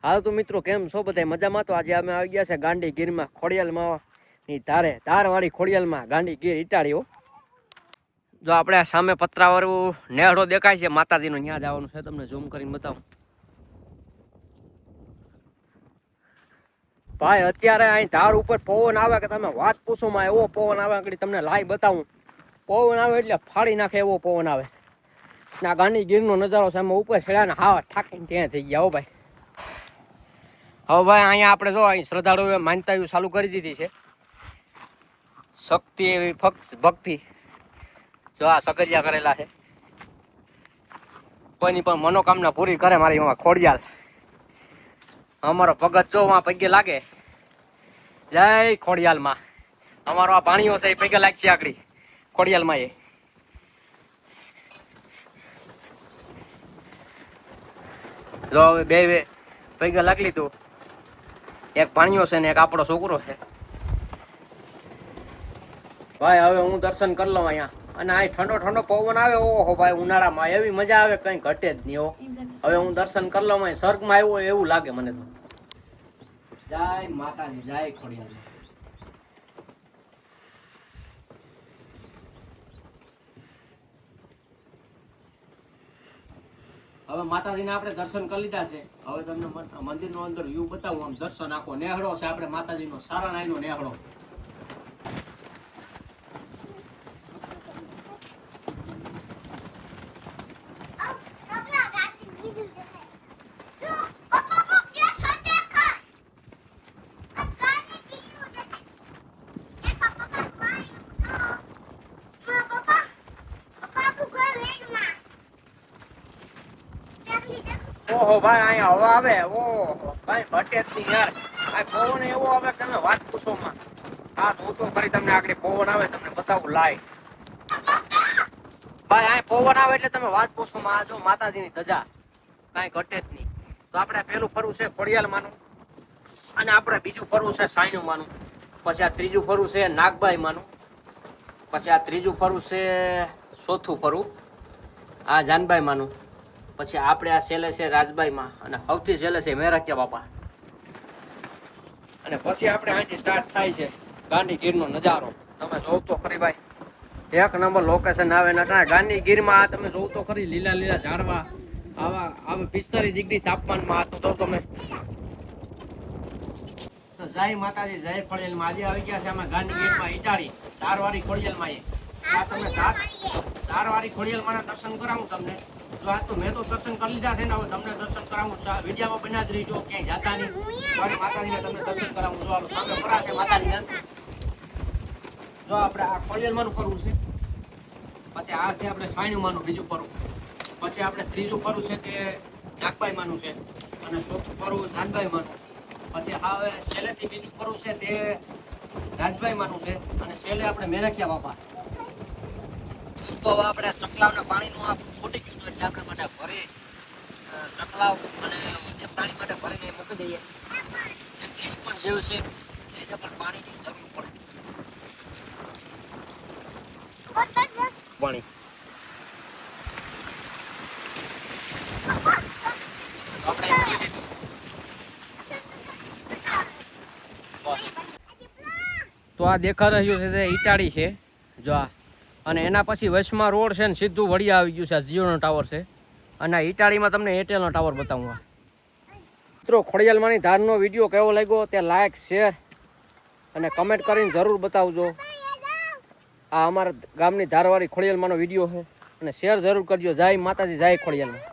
હાલ તો મિત્રો કેમ છો બધા મજામાં? તો આજે અમે આવી ગયા છે ગાંડી ગીરમાં ખોડિયાલમાં ની ધારવાળી ખોડિયાલમાં ગાંડી ગીર ઇટાળીઓ. જો આપણે સામે પતરાવાળું નેહડો દેખાય છે માતાજીનો, ત્યાં જવાનું છે. તમને ઝૂમ કરીને બતાવું ભાઈ. અત્યારે અહીં ધાર ઉપર પવન આવે કે તમે વાત પૂછો માં, એવો પવન આવે. આગળ તમને લાઈ બતાવું, પવન આવે એટલે ફાડી નાખે એવો પવન આવે. ના ગાંડી ગીરનો નજારો છે. અમે ઉપર ચડ્યા ને હાવ થાકીને ત્યાં થઈ ગયા. હો ભાઈ, હવે ભાઈ અહીંયા આપણે જો અહીં શ્રદ્ધાળુઓએ માનતા ચાલુ કરી દીધી છે. શક્તિ એવી ભક્તિ જો આ સગરિયા કરેલા છે. કોઈની પણ મનોકામના પૂરી કરે મારી એમાં ખોડિયાલ. અમારો ભગત જો માં પગે લાગે, જય ખોડિયાલમાં. અમારો આ ભાણીઓ છે એ પગે લાગશે આકડી ખોડિયાલમાં. એ જો હવે બે પગે લાગી લીધું. એક ભાણીઓ છે ને એક આપણો છોકરો છે. ભાઈ હવે હું દર્શન કરી લઉં અહીંયા. અને આ ઠંડો ઠંડો પવન આવે, ઓહો ભાઈ, ઉનાળામાં એવી મજા આવે કઈ ઘટે જ નહીં. હો હવે હું દર્શન કરી લઉં. અહીં સ્વર્ગમાં આવ્યો એવું લાગે મને તો. જય માતાજી, જય ખોડિયાલ. હવે માતાજીને આપણે દર્શન કરી લીધા છે. હવે તમને મંદિરનો અંદર વ્યૂ બતાવું. આમ દર્શન આખો નેહડો છે આપણે માતાજીનો, સારાણાઈનો નેહડો. ઓહો ભાઈ, અહીંયા હવા આવે, ઓહો ભાઈ, ઘટે જ નહીં યાર. આ પવન એવો આવે કે તમે વાત પૂછો માં. હા તો ફરી તમને આગળ પવન આવે તમને બતાવું લાય. ભાઈ આ પવન આવે એટલે તમે વાત પૂછો માં. જો માતાજીની ધજા કાંઈ ઘટે જ નહીં. તો આપણે પેલું ફરવું છે ખોડિયાલ માનું, અને આપણે બીજું ફરવું છે સાયનું માનું. પછી આ ત્રીજું ફરવું છે નાગબાઈ માનું. પછી આ ત્રીજું ફરવું છે, ચોથું ફરવું આ જાનબાઈ માનું. પછી આપણે આ છેલ્લે છે રાજબાઈમાં, અને સૌથી છેલ્લે છે મેરાક્યા બાપા. અને પછી આપણે અહીંથી સ્ટાર્ટ થાય છે ગાંડી ગીરનો નજારો. તમે જોવ તો ખરી ભાઈ, એક નંબર લોકેશન આવે. નટણા ગાંડી ગીરમાં તમે જોવ તો ખરી, લીલા લીલા ઝાડવા, આવા 45 ડિગ્રી તાપમાનમાં. તો તમે તો જય માતાજી, જય ખોડિયાલમાં. આજે આવી ગયા છે અમે ગાંડી ગીરમાં ઇટાળી ધારવાળી ખોડિયાલમાં. આ તમે ધારવાળી ખોડિયાલમાં દર્શન કરાવું તમને. તો આ તો મેં તો દર્શન કરી લીધા છે ને, હવે તમને દર્શન કરાવું. વિડીયોમાં બન્યા જ રહીજો, ક્યાંય જાતા નહીં. માતાજીને તમને દર્શન કરાવું. જો સામે પરા છે માતાજીના. જો આપણે આ ખોડિયાલમાંનું કરવું છે. પછી આ છે આપણે સાયણુંમાંનું બીજું પરવું. પછી આપણે ત્રીજું પરવું છે તે નાગબાઈ માનું છે, અને ચોથું પરવું જાનબાઈ માનું. પછી હવે છેલ્લેથી બીજું પરવું છે તે રાજભાઈ માનું છે, અને છેલ્લે આપણે મેરાખ્યા બાપા. તો આપણે ચકલાવના પાણીનું આ ફૂટી ગયું એટલે આપણે માટે ભરી ચકલાવ અને પાણી માટે ભરીને મૂકી દઈએ. એમ પણ જેવું છે એને પણ પાણીની જરૂર પડે. પાણી તો આ દેખા રહ્યું છે તે ઇટાળી છે. જો આ, અને એના પછી વચમાં રોડ છે ને સીધું વડિયા આવી ગયું છે. આ જીઓનો ટાવર છે, અને આ ઇટાળીમાં તમને એરટેલનો ટાવર બતાવું. મિત્રો ખોડિયાલમાંની ધારનો વિડીયો કેવો લાગ્યો તે લાઈક, શેર અને કમેન્ટ કરીને જરૂર બતાવજો. આ અમારા ગામની ધારવાળી ખોડિયાલમાંનો વિડીયો છે, અને શેર જરૂર કરજો. જય માતાજી, જય ખોડિયાલમાં.